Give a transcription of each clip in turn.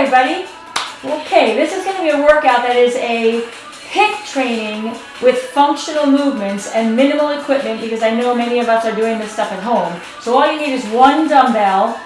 Hi, everybody. Okay, this is going to be a workout that is a HIIT training with functional movements and minimal equipment because I know many of us are doing this stuff at home. So all you need is one dumbbell,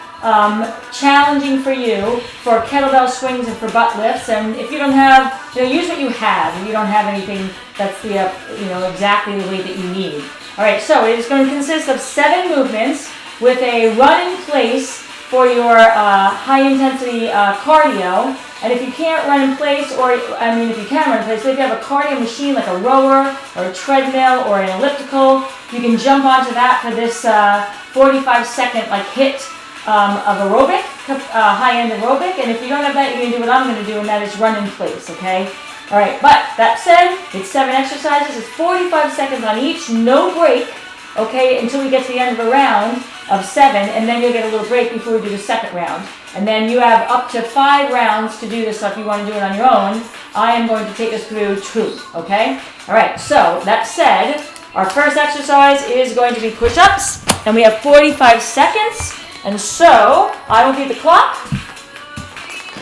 challenging for you for kettlebell swings and for butt lifts. And if you don't have, use what you have. If you don't have anything that's exactly the weight that you need. All right, so it is going to consist of 7 movements with a run in place for your high intensity cardio. And if you can't run in place, if you can run in place, so if you have a cardio machine like a rower or a treadmill or an elliptical, you can jump onto that for this 45-second HIIT of aerobic, high-end aerobic. And if you don't have that, you can do what I'm going to do, and that is run in place, okay? All right, but that said, it's 7 exercises. It's 45 seconds on each, no break, okay, until we get to the end of a round of 7, and then you'll get a little break before we do the second round. And then you have up to 5 rounds to do this, so if you want to do it on your own, I am going to take us through 2, okay? All right, so that said, our first exercise is going to be push-ups, and we have 45 seconds, and so I will beat the clock,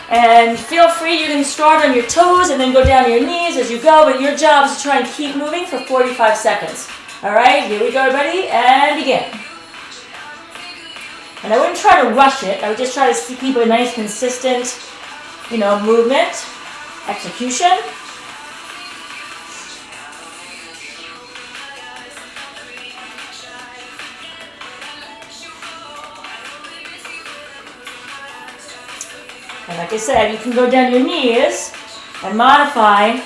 and feel free, you can start on your toes and then go down to your knees as you go, but your job is to try and keep moving for 45 seconds. All right, here we go, everybody, and begin. And I wouldn't try to rush it. I would just try to keep a nice, consistent, movement, execution. And like I said, you can go down to your knees and modify.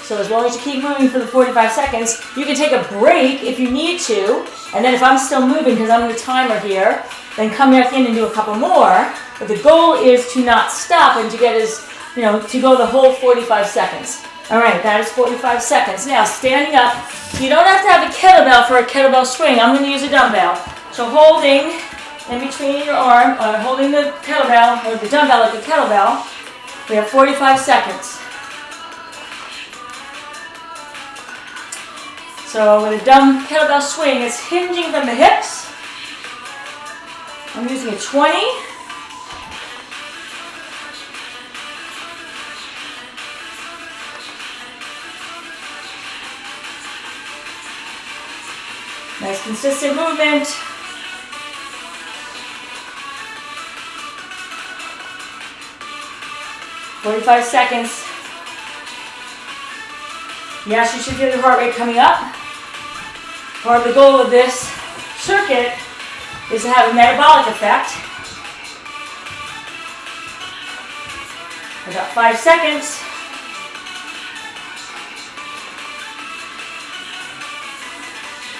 So as long as you keep moving for the 45 seconds, you can take a break if you need to. And then if I'm still moving, because I'm the timer here, then come back in and do a couple more. But the goal is to not stop and to get to go the whole 45 seconds. All right, that is 45 seconds. Now, standing up, you don't have to have a kettlebell for a kettlebell swing. I'm going to use a dumbbell. So holding in between your arm, holding the kettlebell, or the dumbbell like a kettlebell, we have 45 seconds. So with a dumb kettlebell swing, it's hinging from the hips. I'm using a 20. Nice consistent movement. "45 seconds. Yes, you should feel your heart rate coming up. Part of the goal of this circuit is to have a metabolic effect. I got 5 seconds.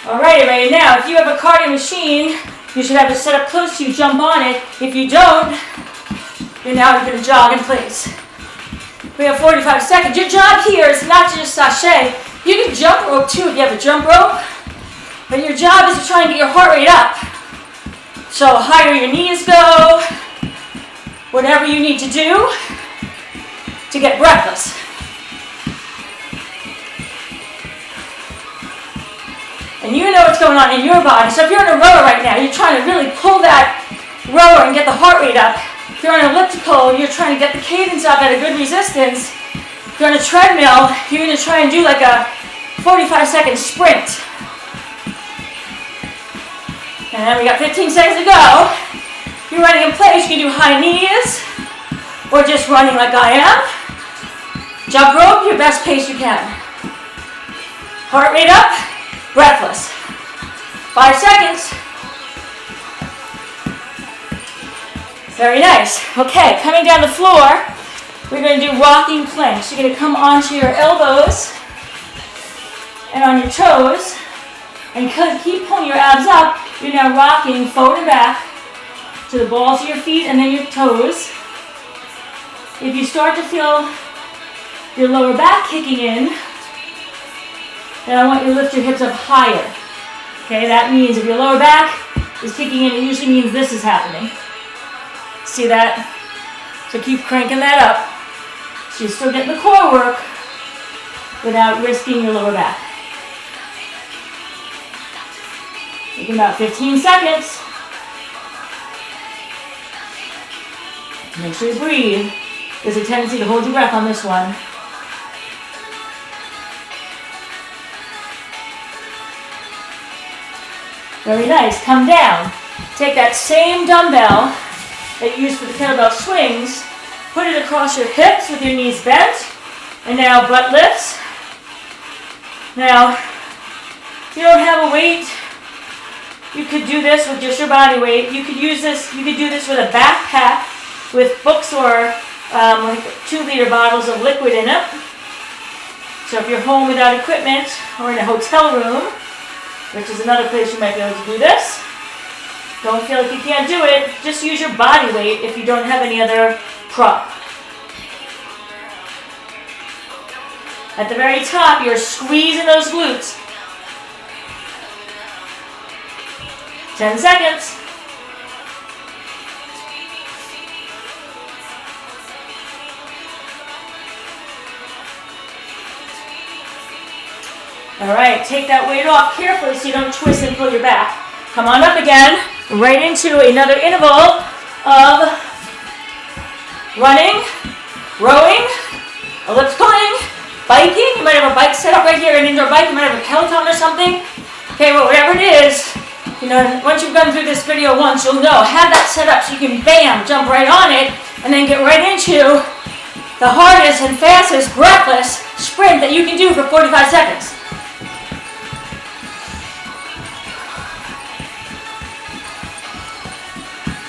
All right, everybody. Now, if you have a cardio machine, you should have it set up close to you. Jump on it. If you don't, you're now going to jog in place. We have 45 seconds. Your job here is not to just sashay. You can jump rope too if you have a jump rope. But your job is to try and get your heart rate up. So higher your knees go, whatever you need to do to get breathless. And you know what's going on in your body. So if you're in a rower right now, you're trying to really pull that rower and get the heart rate up. If you're on an elliptical, you're trying to get the cadence up at a good resistance. If you're on a treadmill, you're going to try and do like a 45-second sprint. And we got 15 seconds to go. If you're running in place, you can do high knees or just running like I am. Jump rope, your best pace you can. Heart rate up, breathless. 5 seconds. Very nice. Okay, coming down the floor, we're going to do rocking planks. You're going to come onto your elbows and on your toes and keep pulling your abs up. You're now rocking forward and back to the balls of your feet and then your toes. If you start to feel your lower back kicking in, then I want you to lift your hips up higher. Okay, that means if your lower back is kicking in, it usually means this is happening. See that? So keep cranking that up. So you're still getting the core work without risking your lower back. Taking about 15 seconds. Make sure you breathe. There's a tendency to hold your breath on this one. Very nice. Come down. Take that same dumbbell that you use for the kettlebell swings, put it across your hips with your knees bent, and now butt lifts. Now, if you don't have a weight, you could do this with just your body weight. You could use this, you could do this with a backpack with books or like 2-liter bottles of liquid in it. So if you're home without equipment or in a hotel room, which is another place you might be able to do this, don't feel like you can't do it. Just use your body weight if you don't have any other prop. At the very top, you're squeezing those glutes. 10 seconds. All right, take that weight off carefully so you don't twist and pull your back. Come on up again, right into another interval of running, rowing, ellipticaling, biking. You might have a bike set up right here, an indoor bike. You might have a Peloton or something. Okay, well, whatever it is, you know, once you've gone through this video once, you'll know. Have that set up so you can, bam, jump right on it, and then get right into the hardest and fastest breathless sprint that you can do for 45 seconds.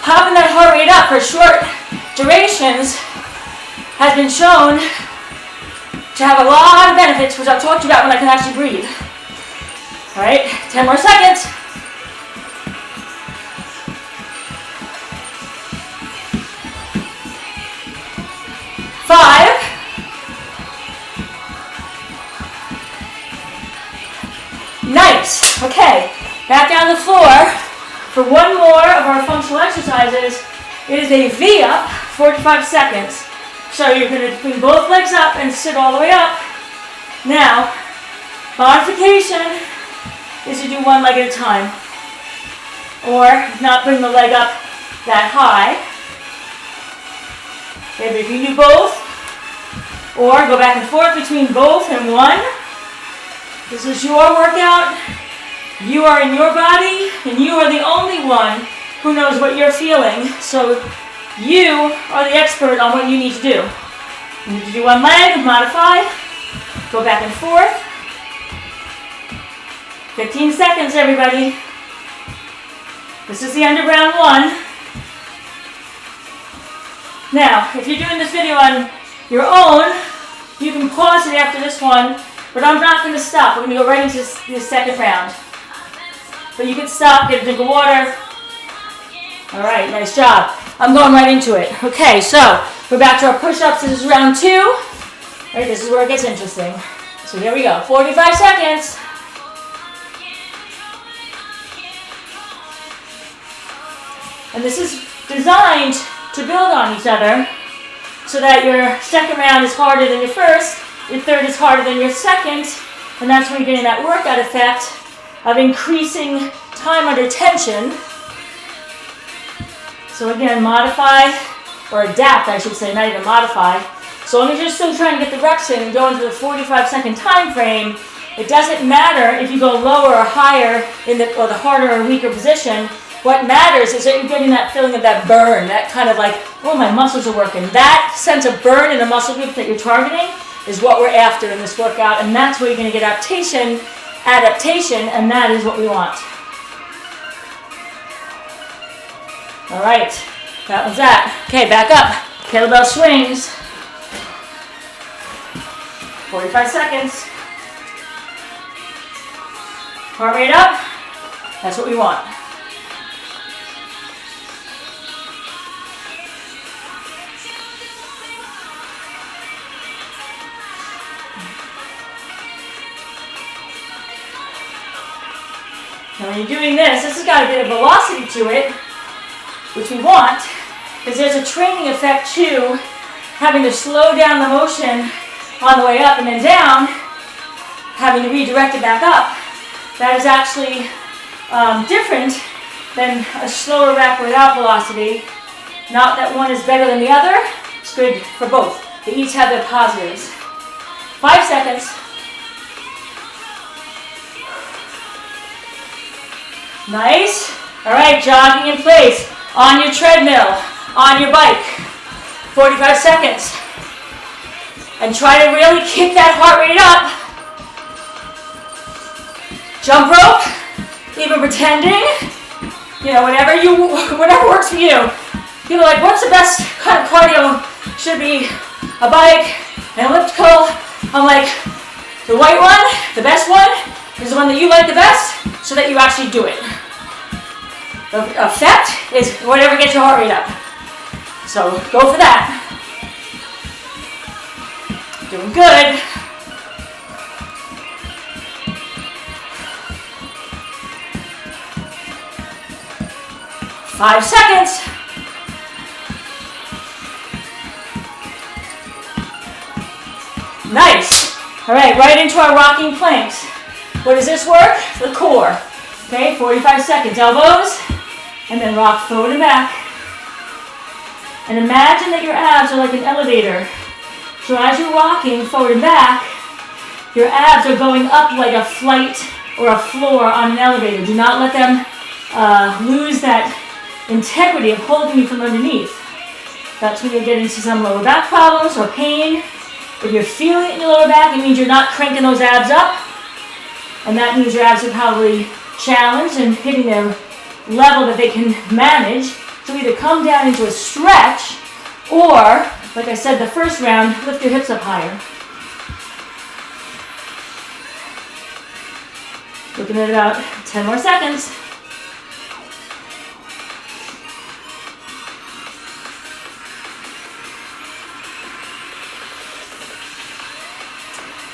Popping that heart rate up for short durations has been shown to have a lot of benefits, which I'll talk to you about when I can actually breathe. All right, 10 more seconds. Five. Nice. Okay, back down the floor. For one more of our functional exercises, it is a V-up, 45 seconds. So you're going to bring both legs up and sit all the way up. Now, modification is to do one leg at a time. Or not bring the leg up that high. Maybe if you do both, or go back and forth between both and one. This is your workout. You are in your body, and you are the only one who knows what you're feeling. So you are the expert on what you need to do. You need to do one leg, modify, go back and forth. 15 seconds, everybody. This is the end of round one. Now, if you're doing this video on your own, you can pause it after this one, but I'm not going to stop. We're going to go right into the second round. But you can stop, get a drink of water. All right, nice job. I'm going right into it. Okay, so we're back to our push-ups. This is round 2. All right, this is where it gets interesting. So here we go, 45 seconds. And this is designed to build on each other so that your second round is harder than your first, your third is harder than your second, and that's when you're getting that workout effect of increasing time under tension. So again, modify, or adapt, I should say, not even modify. So long as you're still trying to get the reps in and go into the 45-second time frame, it doesn't matter if you go lower or higher or the harder or weaker position. What matters is that you're getting that feeling of that burn, that kind of like, oh, my muscles are working. That sense of burn in the muscle group that you're targeting is what we're after in this workout, and that's where you're going to get adaptation, and that is what we want. All right, that was that. Okay, back up. Kettlebell swings. 45 seconds. Heart rate up. That's what we want. Now when you're doing this has got a bit of velocity to it, which we want, because there's a training effect to having to slow down the motion on the way up and then down, having to redirect it back up. That is actually different than a slower rep without velocity. Not that one is better than the other, it's It's good for both. They each have their positives. 5 seconds. Nice. All right, jogging in place. On your treadmill, on your bike. 45 seconds. And try to really kick that heart rate up. Jump rope, even pretending, whatever works for you. People are like, what's the best kind of cardio? Should be a bike, an elliptical. I'm like, the white one, the best one, is the one that you like the best, so that you actually do it. The effect is whatever gets your heart rate up. So go for that. Doing good. Five seconds. Nice. All right, right into our rocking planks. What does this work? The core. Okay, 45 seconds. Elbows, and then rock forward and back. And imagine that your abs are like an elevator. So as you're rocking forward and back, your abs are going up like a flight or a floor on an elevator. Do not let them lose that integrity of holding you from underneath. That's when you get into some lower back problems or pain. If you're feeling it in your lower back, it means you're not cranking those abs up. And that means your abs are probably challenged and hitting their level that they can manage. So either come down into a stretch or, like I said the first round, lift your hips up higher. Looking at about 10 more seconds.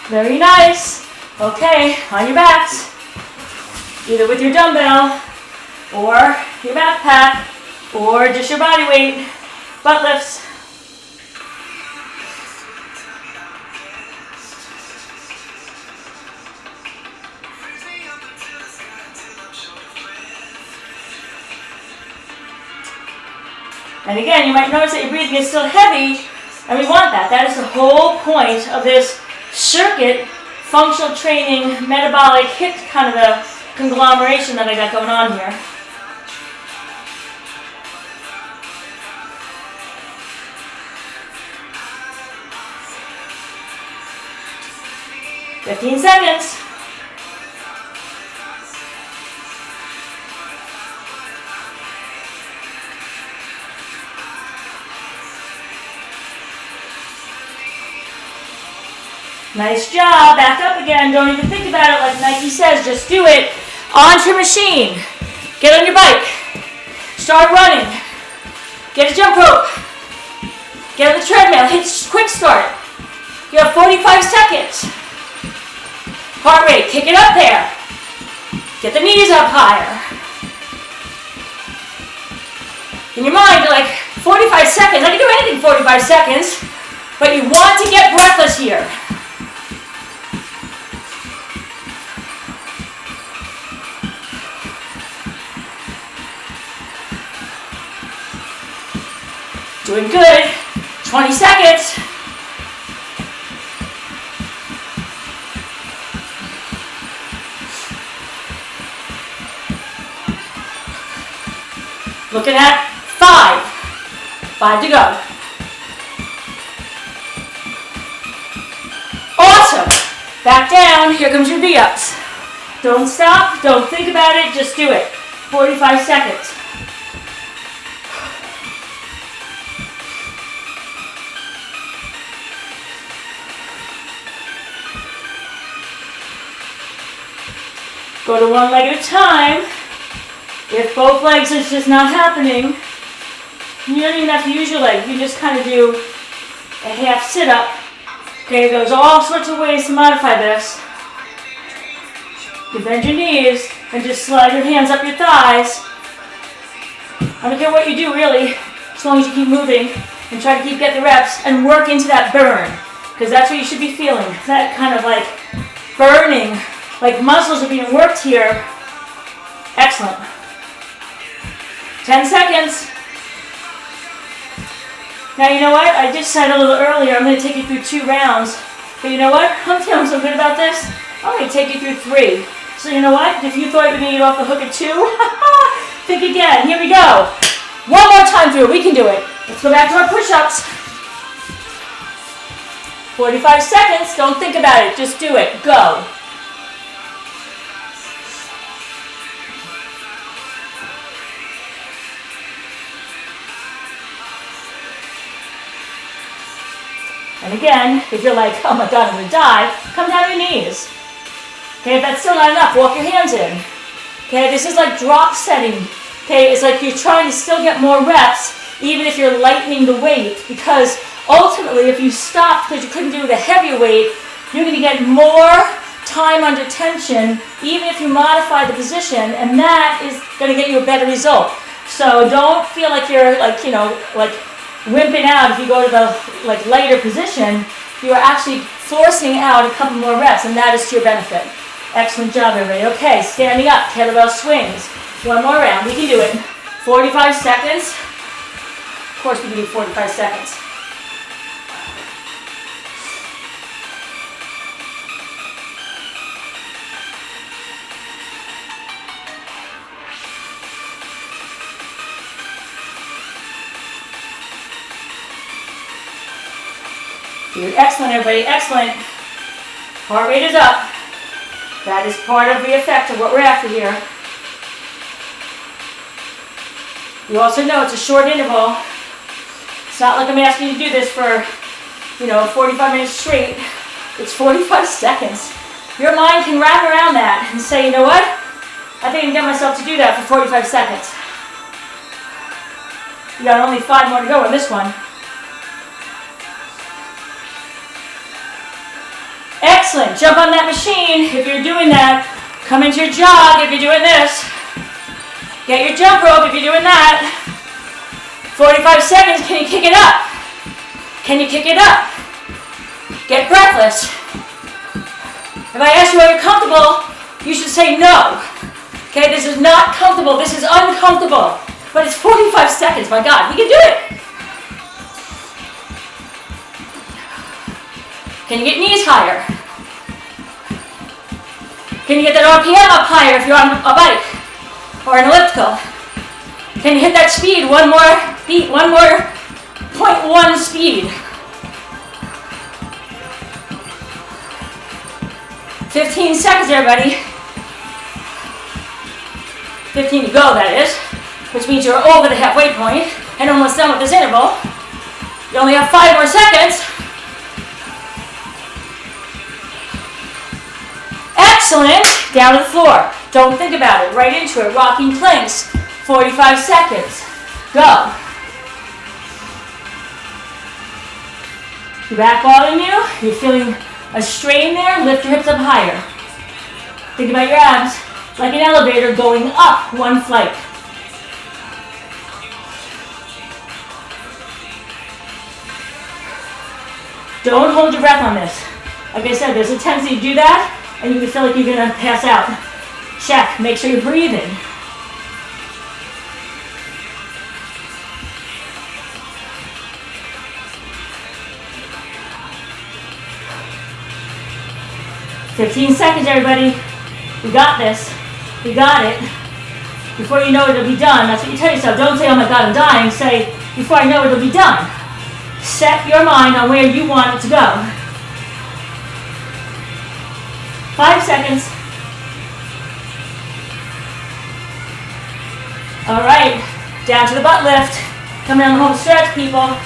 Very nice. Okay, on your backs, either with your dumbbell or your backpack or just your body weight, butt lifts. And again, you might notice that your breathing is still heavy, and we want that. That is the whole point of this circuit, functional training, metabolic HIIT kind of a conglomeration that I got going on here. "15 seconds. Nice job. Back up again. Don't even think about it. Like Nike says, just do it. Onto your machine. Get on your bike. Start running. Get a jump rope. Get on the treadmill. Hit quick start. You have 45 seconds. Heart rate. Kick it up there. Get the knees up higher. In your mind, you're like, 45 seconds. I can do anything 45 seconds. But you want to get breathless here. Doing good. 20 seconds. Looking at 5. 5 to go. Awesome. Back down. Here comes your V-ups. Don't stop. Don't think about it. Just do it. 45 seconds. Go to one leg at a time. If both legs is just not happening, you don't even have to use your leg. You just kind of do a half sit-up. Okay, there's all sorts of ways to modify this. You bend your knees and just slide your hands up your thighs. I don't care what you do, really, as long as you keep moving and try to get the reps and work into that burn, because that's what you should be feeling. That kind of like burning, like muscles are being worked here. Excellent. 10 seconds. Now, you know what? I just said a little earlier, I'm going to take you through 2 rounds. But you know what? I'm feeling so good about this. I'm going to take you through 3. So you know what? If you thought you were going to get off the hook at 2, think again. Here we go. One more time through. We can do it. Let's go back to our push-ups. 45 seconds. Don't think about it. Just do it. Go. And again, if you're like, oh my God, I'm going to die, come down on your knees. Okay, if that's still not enough, walk your hands in. Okay, this is like drop setting. Okay, it's like you're trying to still get more reps, even if you're lightening the weight, because ultimately, if you stop because you couldn't do the heavier weight, you're going to get more time under tension, even if you modify the position, and that is going to get you a better result. So don't feel like you're like, you know, like wimping out if you go to the like lighter position. You are actually forcing out a couple more reps, and that is to your benefit. Excellent job, everybody. Okay, standing up, kettlebell swings. One more round. We can do it. 45 seconds. Of course, we can do 45 seconds. Excellent, everybody. Excellent. Heart rate is up. That is part of the effect of what we're after here. You also know it's a short interval. It's not like I'm asking you to do this for, 45 minutes straight. It's 45 seconds. Your mind can wrap around that and say, you know what? I think I can get myself to do that for 45 seconds. You got only 5 more to go in this one. Excellent. Jump on that machine. If you're doing that, come into your jog if you're doing this. Get your jump rope if you're doing that. 45 seconds. Can you kick it up? Can you kick it up? Get breathless. If I ask you are you comfortable, you should say no. Okay, this is not comfortable. This is uncomfortable. But it's 45 seconds. My God, we can do it. Can you get knees higher? Can you get that RPM up higher if you're on a bike or an elliptical? Can you hit that speed? One more beat, 0.1 speed. 15 seconds, everybody. 15 to go, that is, which means you're over the halfway point and almost done with this interval. You only have 5 more seconds. Excellent. Down to the floor. Don't think about it. Right into it. Rocking planks. 45 seconds. Go. Your back bothering you? You're feeling a strain there? Lift your hips up higher. Think about your abs like an elevator going up one flight. Don't hold your breath on this. Like I said, there's a tendency to do that, and you can feel like you're going to pass out. Check. Make sure you're breathing. "15 seconds, everybody. We got this. We got it." Before you know it, it'll be done. That's what you tell yourself. Don't say, "Oh my God, I'm dying." Say, "Before I know it, it'll be done." Set your mind on where you want it to go. 5 seconds. All right, down to the butt lift. Coming down the home stretch, people.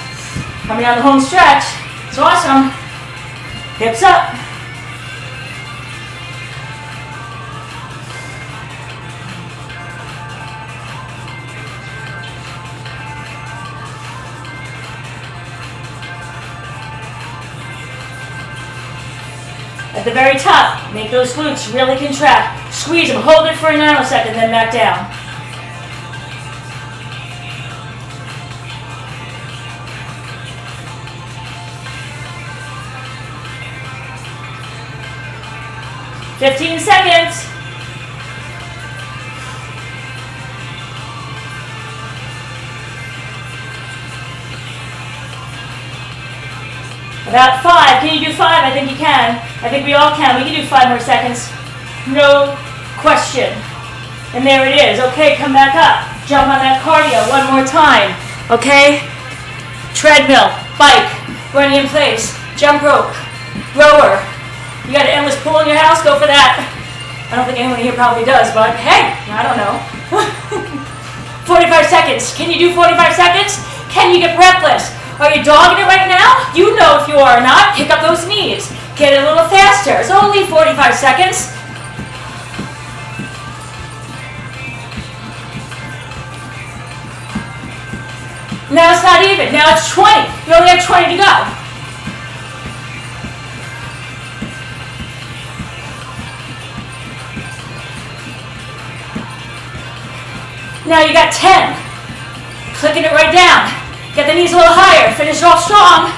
Coming down the home stretch. It's awesome. Hips up. At the very top, make those glutes really contract. Squeeze them, hold it for a nanosecond, then back down. "15 seconds. About 5. Can you do 5? I think you can. I think we all can. We can do 5 more seconds. No question. And there it is. Okay, come back up. Jump on that cardio one more time. Okay? Treadmill, bike, running in place, jump rope, rower. You got an endless pool in your house? Go for that. I don't think anyone here probably does, but hey, I don't know. 45 seconds. Can you do 45 seconds? Can you get breathless? Are you dogging it right now? You know if you are or not. Pick up those knees. Get it a little faster. It's only 45 seconds. Now it's not even. Now it's 20. You only have 20 to go. Now you got 10. Clicking it right down. Get the knees a little higher. Finish it off strong.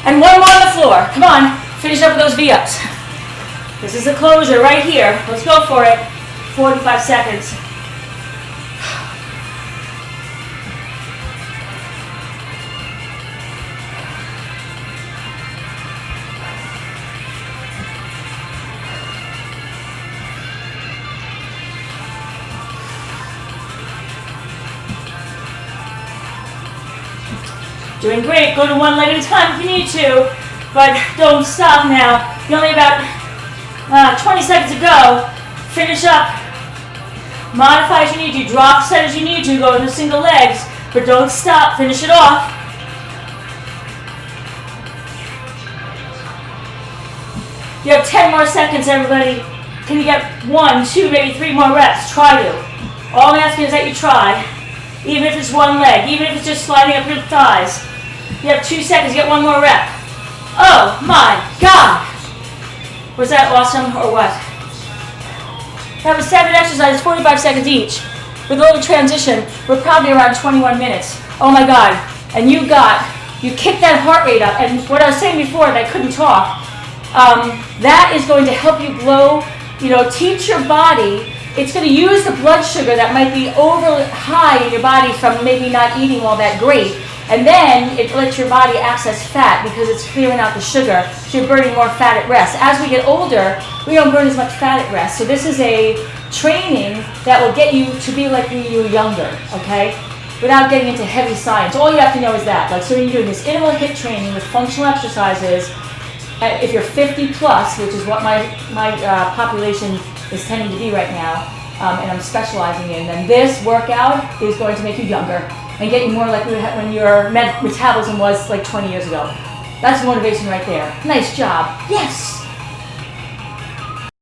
And one more on the floor. Come on. Finish up with those V-ups. This is the closure right here. Let's go for it. 45 seconds. Doing great. Go to one leg at a time if you need to, but don't stop now. You only about 20 seconds to go. Finish up. Modify as you need to. Drop set as you need to. Go into single legs, but don't stop. Finish it off. You have 10 more seconds, everybody. Can you get 1, 2, maybe 3 more reps? Try to. All I'm asking is that you try. Even if it's one leg, even if it's just sliding up your thighs. You have 2 seconds, get 1 more rep. Oh my God! Was that awesome or what? That was 7 exercises, 45 seconds each. With a little transition, we're probably around 21 minutes. Oh my God. And you kicked that heart rate up. And what I was saying before that I couldn't talk, that is going to help you blow, teach your body. It's going to use the blood sugar that might be over high in your body from maybe not eating all that great. And then it lets your body access fat because it's clearing out the sugar. So you're burning more fat at rest. As we get older, we don't burn as much fat at rest. So this is a training that will get you to be like when you were younger, okay? Without getting into heavy science. All you have to know is that. Like, so when you're doing this interval HIIT training with functional exercises, if you're 50 plus, which is what my population is tending to be right now, and I'm specializing in, then this workout is going to make you younger and get you more like when your metabolism was like 20 years ago. That's motivation right there. Nice job. Yes.